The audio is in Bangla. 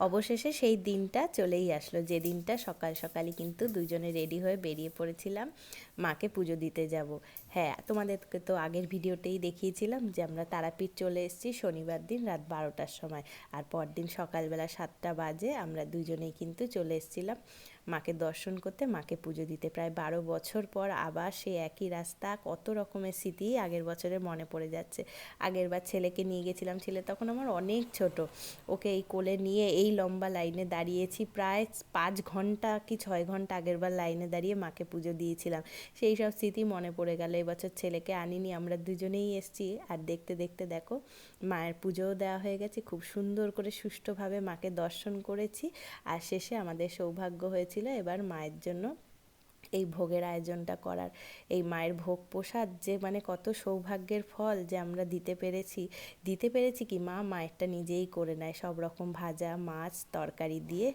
অবশেষে সেই দিনটা চলেই আসলো, যে দিনটা সকাল সকালই কিন্তু দুজনে রেডি হয়ে বেরিয়ে পড়েছিলাম মাকে পুজো দিতে যাব। হ্যাঁ, তোমাদেরকে তো আগের ভিডিওতেই দেখিয়েছিলাম যে আমরা তারাপীঠ চলে এসেছি শনিবার দিন রাত 12টার সময়, আর পরদিন সকালবেলা 7টা বাজে আমরা দুজনেই কিন্তু চলে এসেছিলাম মাকে দর্শন করতে, মাকে পুজো দিতে। প্রায় 12 বছর পর আবার সেই একই রাস্তা, কত রকমের স্মৃতি আগের বছরে মনে পড়ে যাচ্ছে। আগের বার ছেলেকে নিয়ে গেছিলাম, ছেলে তখন আমার অনেক ছোট, ওকে এই কোলে নিয়ে এই লম্বা লাইনে দাঁড়িয়েছি, প্রায় 5 ঘন্টা কি 6 ঘন্টা আগেরবার লাইনে দাঁড়িয়ে মাকে পুজো দিয়েছিলাম। সেই সব স্মৃতি মনে পড়ে গেল। এবছর ছেলেকে আনিনি, আমরা দুজনেই এসেছি। আর দেখতে দেখতে দেখো মায়ের পুজোও দেওয়া হয়ে গেছে, খুব সুন্দর করে সুষ্ঠুভাবে মাকে দর্শন করেছি। আর শেষে আমাদের সৌভাগ্য হয়েছিল এবার মায়ের জন্য এই ভোগের আয়োজনটা করার। এই মায়ের ভোগ প্রসাদ যে মানে কত সৌভাগ্যের ফল যে আমরা দিতে পেরেছি কি মা মায়েরটা নিজেই করে নেয়, সব রকম ভাজা মাছ তরকারি দিয়ে